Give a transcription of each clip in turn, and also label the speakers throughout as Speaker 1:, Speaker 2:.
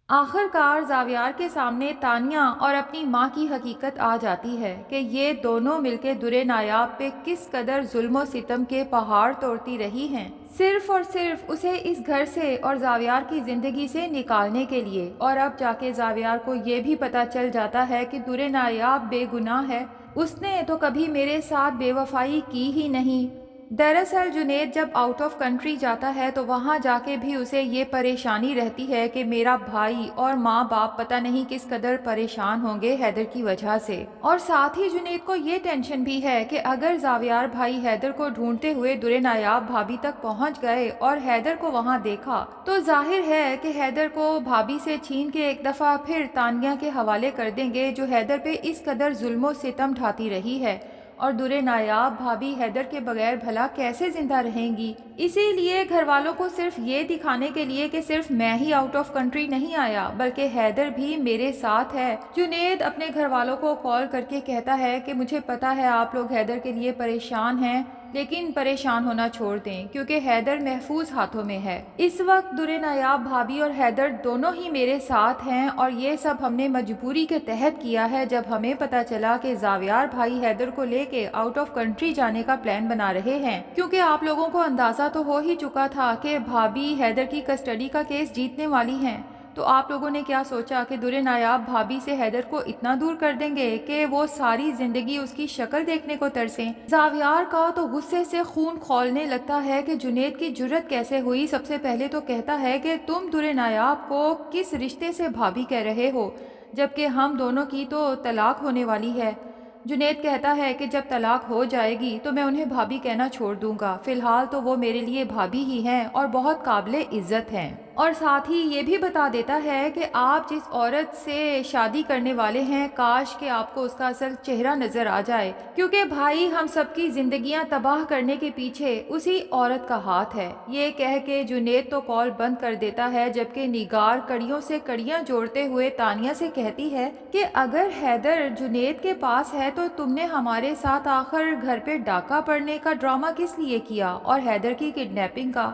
Speaker 1: آخر کار زاویار کے سامنے تانیہ اور اپنی ماں کی حقیقت آ جاتی ہے کہ یہ دونوں مل کے درے نایاب پہ کس قدر ظلم و ستم کے پہاڑ توڑتی رہی ہیں، صرف اور صرف اسے اس گھر سے اور زاویار کی زندگی سے نکالنے کے لیے۔ اور اب جا کے زاویار کو یہ بھی پتہ چل جاتا ہے کہ درے نایاب بے گناہ ہے، اس نے تو کبھی میرے ساتھ بے وفائی کی ہی نہیں۔ دراصل جنید جب آؤٹ آف کنٹری جاتا ہے تو وہاں جا کے بھی اسے یہ پریشانی رہتی ہے کہ میرا بھائی اور ماں باپ پتہ نہیں کس قدر پریشان ہوں گے حیدر کی وجہ سے، اور ساتھ ہی جنید کو یہ ٹینشن بھی ہے کہ اگر زاویار بھائی حیدر کو ڈھونڈتے ہوئے درے نایاب بھابھی تک پہنچ گئے اور حیدر کو وہاں دیکھا تو ظاہر ہے کہ حیدر کو بھابھی سے چھین کے ایک دفعہ پھر تانیہ کے حوالے کر دیں گے، جو حیدر پہ اس قدر ظلم و ستم ڈھاتی رہی ہے۔ اور درے نایاب بھابھی حیدر کے بغیر بھلا کیسے زندہ رہیں گی؟ اسی لیے گھر والوں کو صرف یہ دکھانے کے لیے کہ صرف میں ہی آؤٹ آف کنٹری نہیں آیا بلکہ حیدر بھی میرے ساتھ ہے، جنید اپنے گھر والوں کو کال کر کے کہتا ہے کہ مجھے پتا ہے آپ لوگ حیدر کے لیے پریشان ہیں، لیکن پریشان ہونا چھوڑ دیں کیونکہ حیدر محفوظ ہاتھوں میں ہے۔ اس وقت درے نایاب بھابھی اور حیدر دونوں ہی میرے ساتھ ہیں، اور یہ سب ہم نے مجبوری کے تحت کیا ہے جب ہمیں پتا چلا کہ زاویار بھائی حیدر کو لے کے آؤٹ آف کنٹری جانے کا پلان بنا رہے ہیں، کیونکہ آپ لوگوں کو اندازہ تو ہو ہی چکا تھا کہ بھابھی حیدر کی کسٹڈی کا کیس جیتنے والی ہیں۔ تو آپ لوگوں نے کیا سوچا کہ درے نایاب بھابھی سے حیدر کو اتنا دور کر دیں گے کہ وہ ساری زندگی اس کی شکل دیکھنے کو ترسیں؟ زاویار کا تو غصے سے خون کھولنے لگتا ہے کہ جنید کی جرت کیسے ہوئی۔ سب سے پہلے تو کہتا ہے کہ تم درے نایاب کو کس رشتے سے بھابھی کہہ رہے ہو جبکہ ہم دونوں کی تو طلاق ہونے والی ہے۔ جنید کہتا ہے کہ جب طلاق ہو جائے گی تو میں انہیں بھابھی کہنا چھوڑ دوں گا، فی الحال تو وہ میرے لیے بھابھی ہی ہیں اور بہت قابل عزت ہیں۔ اور ساتھ ہی یہ بھی بتا دیتا ہے کہ آپ جس عورت سے شادی کرنے والے ہیں کاش کہ آپ کو اس کا اصل چہرہ نظر آ جائے، کیونکہ بھائی ہم سب کی زندگیاں تباہ کرنے کے پیچھے اسی عورت کا ہاتھ ہے۔ یہ کہہ کے جنید تو کال بند کر دیتا ہے، جبکہ نگار کڑیوں سے کڑیاں جوڑتے ہوئے تانیہ سے کہتی ہے کہ اگر حیدر جنید کے پاس ہے تو تم نے ہمارے ساتھ آخر گھر پہ ڈاکہ پڑنے کا ڈرامہ کس لیے کیا اور حیدر کی کڈنیپنگ کا؟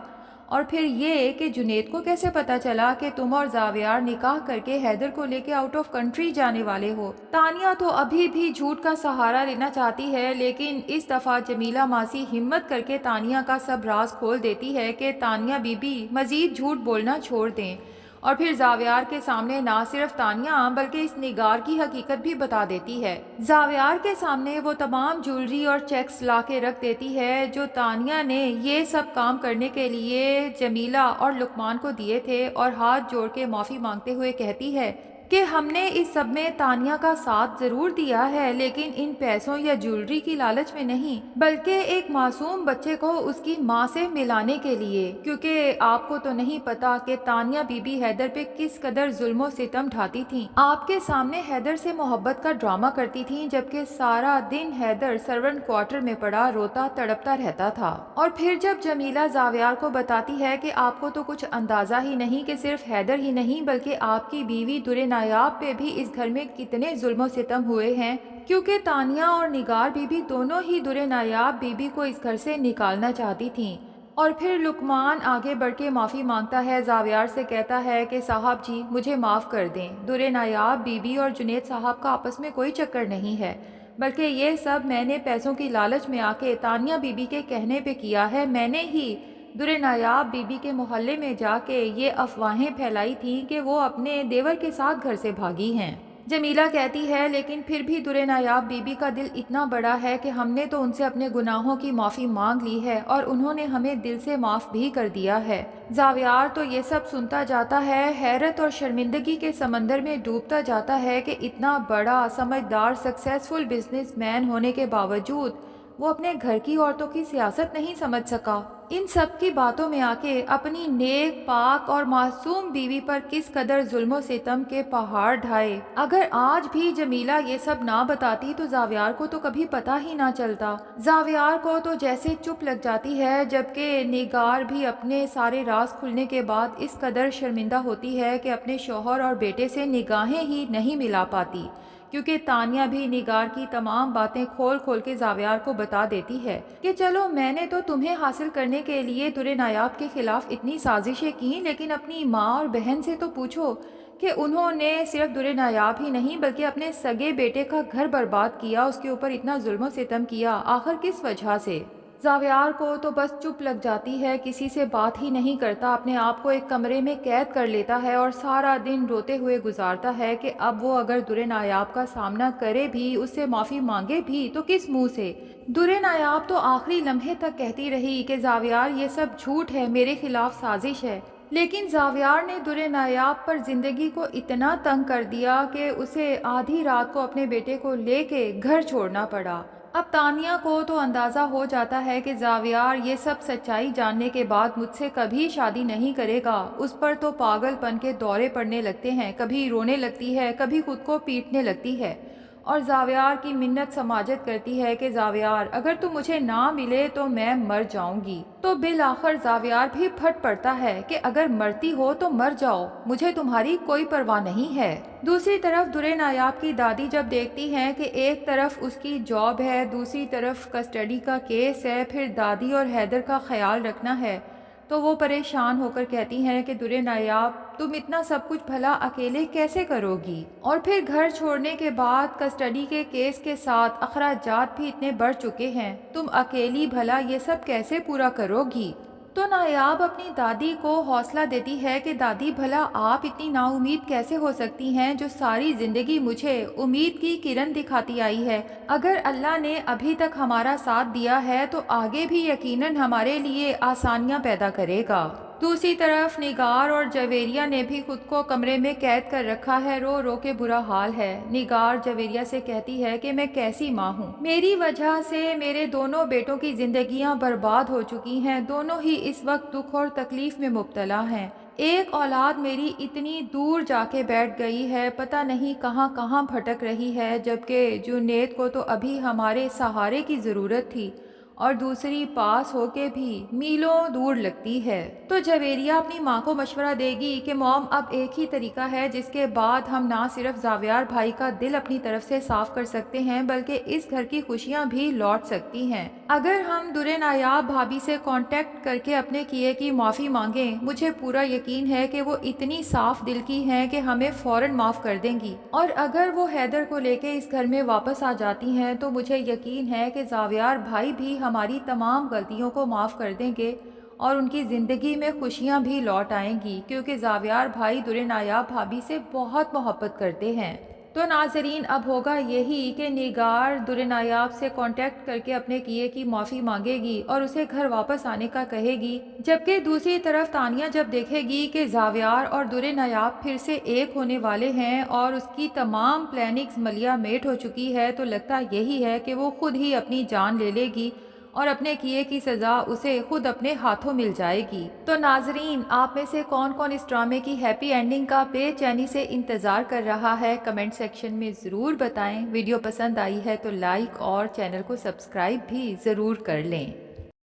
Speaker 1: اور پھر یہ کہ جنید کو کیسے پتا چلا کہ تم اور زاویار نکاح کر کے حیدر کو لے کے آؤٹ آف کنٹری جانے والے ہو؟ تانیہ تو ابھی بھی جھوٹ کا سہارا لینا چاہتی ہے، لیکن اس دفعہ جمیلہ ماسی ہمت کر کے تانیہ کا سب راز کھول دیتی ہے کہ تانیہ بی بی مزید جھوٹ بولنا چھوڑ دیں، اور پھر زاویار کے سامنے نہ صرف تانیہ بلکہ اس نگار کی حقیقت بھی بتا دیتی ہے۔ زاویار کے سامنے وہ تمام جولری اور چیکس لا کے رکھ دیتی ہے جو تانیہ نے یہ سب کام کرنے کے لیے جمیلہ اور لقمان کو دیے تھے، اور ہاتھ جوڑ کے معافی مانگتے ہوئے کہتی ہے کہ ہم نے اس سب میں تانیہ کا ساتھ ضرور دیا ہے، لیکن ان پیسوں یا جولری کی لالچ میں نہیں بلکہ ایک معصوم بچے کو اس کی ماں سے ملانے کے لیے، کیونکہ آپ کو تو نہیں پتا کہ تانیہ بی بی حیدر پہ کس قدر ظلم و ستم ڈھاتی تھیں۔ آپ کے سامنے حیدر سے محبت کا ڈرامہ کرتی تھیں جبکہ سارا دن حیدر سرونٹ کوارٹر میں پڑا روتا تڑپتا رہتا تھا۔ اور پھر جب جمیلہ زاویار کو بتاتی ہے کہ آپ کو تو کچھ اندازہ ہی نہیں کہ صرف حیدر ہی نہیں بلکہ آپ کی بیوی درے نایاب پہ بھی اس گھر میں کتنے ظلم و ستم ہوئے ہیں، کیونکہ تانیہ اور نگار بی بی دونوں ہی درے نایاب بی بی کو اس گھر سے نکالنا چاہتی تھیں۔ اور پھر لقمان آگے بڑھ کے معافی مانگتا ہے، زاویار سے کہتا ہے کہ صاحب جی مجھے معاف کر دیں، درے نایاب بی بی اور جنید صاحب کا آپس میں کوئی چکر نہیں ہے، بلکہ یہ سب میں نے پیسوں کی لالچ میں آ کے تانیہ بی بی کے کہنے پہ کیا ہے۔ میں نے ہی درے نایاب بی بی کے محلے میں جا کے یہ افواہیں پھیلائی تھیں کہ وہ اپنے دیور کے ساتھ گھر سے بھاگی ہیں۔ جمیلہ کہتی ہے لیکن پھر بھی درے نایاب بی بی کا دل اتنا بڑا ہے کہ ہم نے تو ان سے اپنے گناہوں کی معافی مانگ لی ہے اور انہوں نے ہمیں دل سے معاف بھی کر دیا ہے۔ زاویار تو یہ سب سنتا جاتا ہے، حیرت اور شرمندگی کے سمندر میں ڈوبتا جاتا ہے کہ اتنا بڑا سمجھدار سکسیسفل بزنس مین ہونے کے باوجود وہ اپنے گھر کی عورتوں کی سیاست نہیں سمجھ سکا۔ ان سب کی باتوں میں آ کے اپنی نیک پاک اور معصوم بیوی پر کس قدر ظلم و ستم کے پہاڑ ڈھائے۔ اگر آج بھی جمیلہ یہ سب نہ بتاتی تو زاویار کو تو کبھی پتہ ہی نہ چلتا۔ زاویار کو تو جیسے چپ لگ جاتی ہے، جبکہ نگار بھی اپنے سارے راز کھلنے کے بعد اس قدر شرمندہ ہوتی ہے کہ اپنے شوہر اور بیٹے سے نگاہیں ہی نہیں ملا پاتی، کیونکہ تانیہ بھی نگار کی تمام باتیں کھول کھول کے زاویار کو بتا دیتی ہے کہ چلو میں نے تو تمہیں حاصل کرنے کے لیے درے نایاب کے خلاف اتنی سازشیں کی، لیکن اپنی ماں اور بہن سے تو پوچھو کہ انہوں نے صرف در نایاب ہی نہیں بلکہ اپنے سگے بیٹے کا گھر برباد کیا، اس کے اوپر اتنا ظلم و ستم کیا، آخر کس وجہ سے؟ زاویار کو تو بس چپ لگ جاتی ہے، کسی سے بات ہی نہیں کرتا، اپنے آپ کو ایک کمرے میں قید کر لیتا ہے اور سارا دن روتے ہوئے گزارتا ہے کہ اب وہ اگر در نایاب کا سامنا کرے بھی، اس سے معافی مانگے بھی تو کس منہ سے؟ در نایاب تو آخری لمحے تک کہتی رہی کہ زاویار یہ سب جھوٹ ہے، میرے خلاف سازش ہے، لیکن زاویار نے در نایاب پر زندگی کو اتنا تنگ کر دیا کہ اسے آدھی رات کو اپنے بیٹے کو لے کے گھر چھوڑنا پڑا۔ اب تانیہ کو تو اندازہ ہو جاتا ہے کہ زاویار یہ سب سچائی جاننے کے بعد مجھ سے کبھی شادی نہیں کرے گا۔ اس پر تو پاگل پن کے دورے پڑنے لگتے ہیں، کبھی رونے لگتی ہے، کبھی خود کو پیٹنے لگتی ہے اور زاویار کی منت سماجت کرتی ہے کہ زاویار اگر تم مجھے نہ ملے تو میں مر جاؤں گی۔ تو بالآخر زاویار بھی پھٹ پڑتا ہے کہ اگر مرتی ہو تو مر جاؤ، مجھے تمہاری کوئی پرواہ نہیں ہے۔ دوسری طرف در نایاب کی دادی جب دیکھتی ہیں کہ ایک طرف اس کی جاب ہے، دوسری طرف کسٹڈی کا کیس ہے، پھر دادی اور حیدر کا خیال رکھنا ہے، تو وہ پریشان ہو کر کہتی ہیں کہ در نایاب تم اتنا سب کچھ بھلا اکیلے کیسے کرو گی؟ اور پھر گھر چھوڑنے کے بعد کسٹڈی کے کیس کے ساتھ اخراجات بھی اتنے بڑھ چکے ہیں، تم اکیلی بھلا یہ سب کیسے پورا کرو گی؟ تو نایاب اپنی دادی کو حوصلہ دیتی ہے کہ دادی بھلا آپ اتنی نا امید کیسے ہو سکتی ہیں جو ساری زندگی مجھے امید کی کرن دکھاتی آئی ہے؟ اگر اللہ نے ابھی تک ہمارا ساتھ دیا ہے تو آگے بھی یقیناً ہمارے لیے آسانیاں پیدا کرے گا۔ دوسری طرف نگار اور جویریہ نے بھی خود کو کمرے میں قید کر رکھا ہے، رو رو کے برا حال ہے۔ نگار جویریہ سے کہتی ہے کہ میں کیسی ماں ہوں، میری وجہ سے میرے دونوں بیٹوں کی زندگیاں برباد ہو چکی ہیں، دونوں ہی اس وقت دکھ اور تکلیف میں مبتلا ہیں۔ ایک اولاد میری اتنی دور جا کے بیٹھ گئی ہے، پتہ نہیں کہاں کہاں بھٹک رہی ہے، جبکہ جنید کو تو ابھی ہمارے سہارے کی ضرورت تھی اور دوسری پاس ہو کے بھی میلوں دور لگتی ہے۔ تو جویریہ اپنی ماں کو مشورہ دے گی کہ موم اب ایک ہی طریقہ ہے جس کے بعد ہم نہ صرف زاویار بھائی کا دل اپنی طرف سے صاف کر سکتے ہیں بلکہ اس گھر کی خوشیاں بھی لوٹ سکتی ہیں۔ اگر ہم در نایاب بھابھی سے کانٹیکٹ کر کے اپنے کیے کی معافی مانگیں، مجھے پورا یقین ہے کہ وہ اتنی صاف دل کی ہیں کہ ہمیں فوراً معاف کر دیں گی، اور اگر وہ حیدر کو لے کے اس گھر میں واپس آ جاتی ہیں تو مجھے یقین ہے کہ زاویار بھائی بھی ہماری تمام غلطیوں کو معاف کر دیں گے اور ان کی زندگی میں خوشیاں بھی لوٹ آئیں گی، کیونکہ زاویار بھائی در نایاب بھابھی سے بہت محبت کرتے ہیں۔ تو ناظرین اب ہوگا یہی کہ نگار در نایاب سے کانٹیکٹ کر کے اپنے کیے کی معافی مانگے گی اور اسے گھر واپس آنے کا کہے گی، جبکہ دوسری طرف تانیہ جب دیکھے گی کہ زاویار اور در نایاب پھر سے ایک ہونے والے ہیں اور اس کی تمام پلاننگز ملیا میٹ ہو چکی ہے، تو لگتا یہی ہے کہ وہ خود ہی اپنی جان لے لے گی اور اپنے کیے کی سزا اسے خود اپنے ہاتھوں مل جائے گی۔ تو ناظرین آپ میں سے کون کون اس ڈرامے کی ہیپی اینڈنگ کا بے چینی سے انتظار کر رہا ہے، کمنٹ سیکشن میں ضرور بتائیں۔ ویڈیو پسند آئی ہے تو لائک اور چینل کو سبسکرائب بھی ضرور کر لیں۔